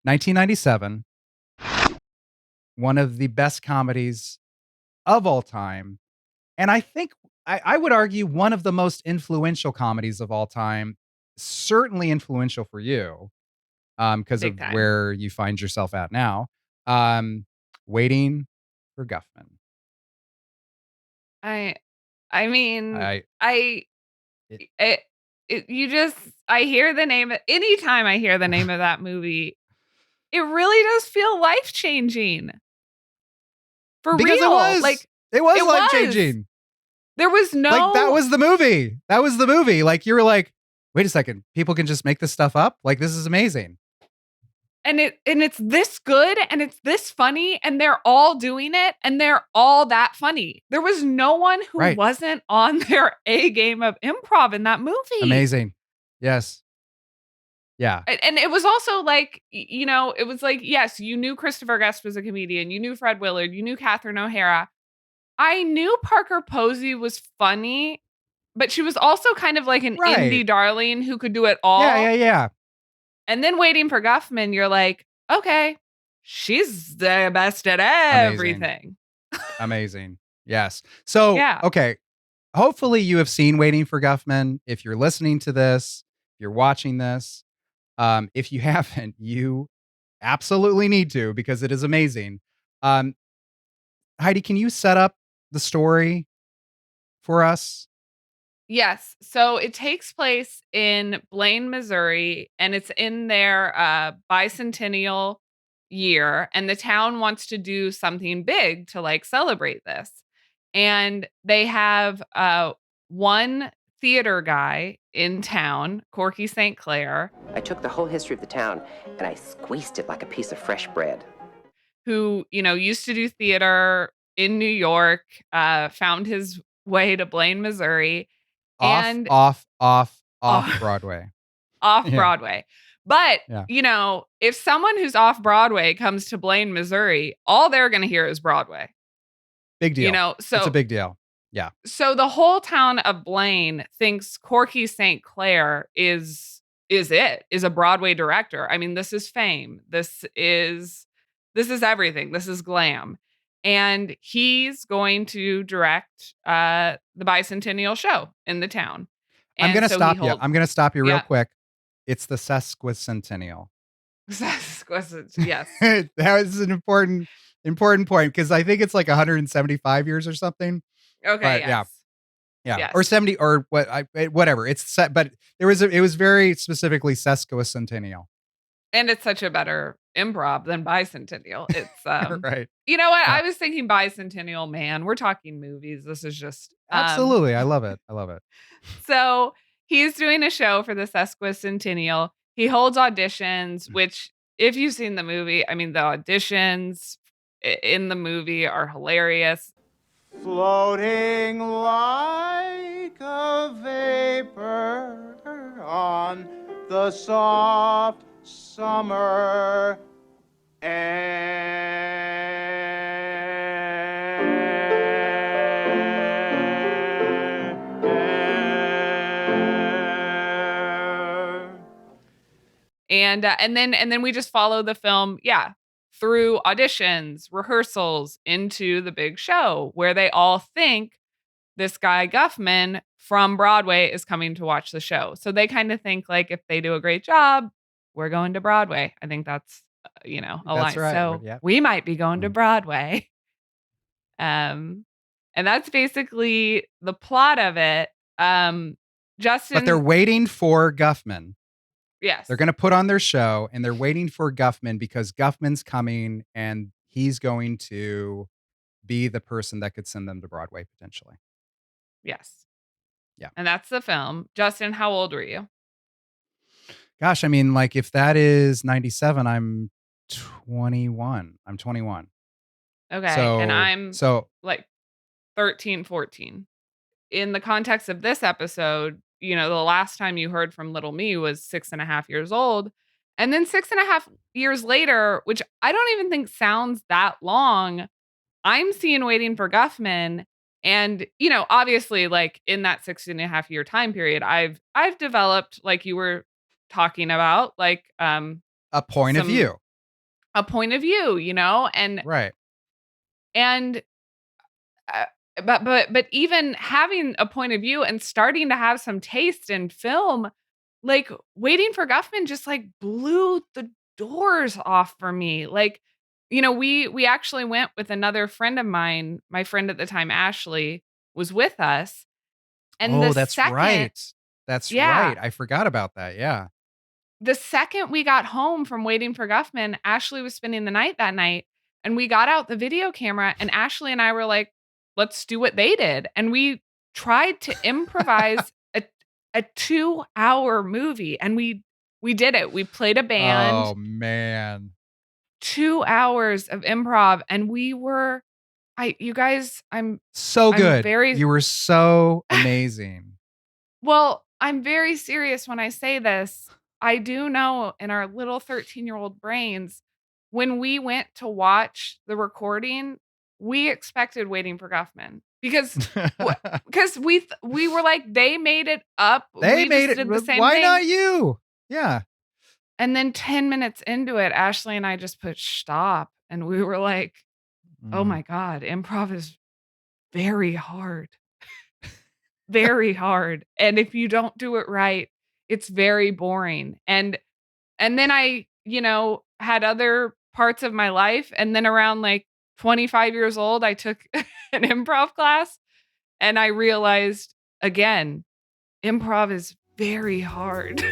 1997, one of the best comedies of all time. And I think I would argue one of the most influential comedies of all time, certainly influential for you, because Big of time. where you find yourself at now. Um, Waiting for Guffman. I I mean, I I it, it, you just I hear the name anytime I hear the name of that movie, it really does feel life-changing. For because real. Like it was it life was. changing. There was Like that no was the movie. That was the movie. Like you were like, wait a second, people can just make this stuff up. Like this is amazing. and it's this good and it's this funny and they're all doing it and they're all that funny. There was no one who Right. wasn't on their A game of improv in that movie. Amazing. Yes. Yeah. And it was also like, it was like, yes, you knew Christopher Guest was a comedian, you knew Fred Willard, you knew Catherine O'Hara. I knew Parker Posey was funny, but she was also kind of like an Right. indie darling who could do it Yeah. all. Yeah. Yeah. And then Waiting for Guffman, you're like, okay, she's the best at Amazing. everything. Amazing. Yes. So, Yeah. okay. Hopefully you have seen Waiting for Guffman. If you're listening to this, if you're watching this, if you haven't, you absolutely need to because it is amazing. Um, Heidi, can you set up the story for us? Yes. So it takes place in Blaine, Missouri, and it's in their bicentennial year. And the town wants to do something big to like celebrate this. And they have one theater guy in town, Corky St. Clair, I took the whole history of the town and I squeezed it like a piece of fresh bread. who, used to do theater in New York, found his way to Blaine, Missouri, Off, and off, off, off off, Broadway. off Yeah. Broadway. But, Yeah. if someone who's off Broadway comes to Blaine, Missouri, all they're going to hear is Broadway. Big deal. It's a So big deal. Yeah. so the whole town of Blaine thinks Corky St. Clair is a Broadway director. I mean, this is fame. This is everything. This is glam. And he's going to direct the bicentennial show in the town. I'm And going to so he stop you. holds I'm going to stop you real yeah. quick. It's the sesquicentennial. Yes. That was an important point because I think it's like 175 years or something. Okay, But yeah, yes. yeah, Yes. or 70 or whatever. It's set, but it was very specifically sesquicentennial. And it's such a better improv than bicentennial. It's Right. you know what? Yeah. I was thinking bicentennial, man. We're talking movies. This is just Absolutely. I love it. I love it. so he's doing a show for the sesquicentennial. He holds auditions, which if you've seen the movie, I mean the auditions in the movie are hilarious. Floating like a vapor on the soft summer air. And then we just follow the film, through auditions, rehearsals into the big show where they all think this guy Guffman from Broadway is coming to watch the show. So they kind of think like if they do a great job, we're going to Broadway. I think that's a That's line. right. So Yeah. we might be going to Mm. Broadway. And that's basically the plot of it. But they're Justin, waiting for Guffman. yes. They're going to put on their show and they're waiting for Guffman because Guffman's coming and he's going to be the person that could send them to Broadway potentially. Yes. Yeah. And that's the film. Justin, how old were you? Gosh, I mean, like if that is 97, I'm 21. I'm 21. Okay. And So, I'm so like 13, 14. In the context of this episode, the last time you heard from little me was 6.5 years old. And then 6.5 years later, which I don't even think sounds that long, I'm seeing Waiting for Guffman. And, obviously, like in that 6.5 year time period, I've developed, like you were talking about, like a point of view. a point of view, and Right. and uh, but even having a point of view and starting to have some taste in film, like Waiting for Guffman just like blew the doors off for me. Like, we actually went with another friend of mine. My friend at the time, Ashley, was with us. And Oh, that's right. That's yeah, right. I forgot about that. Yeah. the second we got home from Waiting for Guffman, Ashley was spending the night that night, and we got out the video camera, and Ashley and I were like, "Let's do what they did." And we tried to improvise a 2-hour movie, and we did it. We played a band, Oh, man. 2 hours of improv, and we were I you guys, So I'm good. very You were so amazing. well, I'm very serious when I say this. I do know in our little 13-year-old brains, when we went to watch the recording, we expected Waiting for Guffman because we were like, they made it up. They We made just it. did the same Why thing. not you? Yeah. And then 10 minutes into it, Ashley and I just put stop, and we were like, oh Mm. my God, improv is very hard. Very hard. And if you don't do it right, it's very boring. And then I, had other parts of my life. And then around like 25 years old, I took an improv class and I realized again, improv is very hard.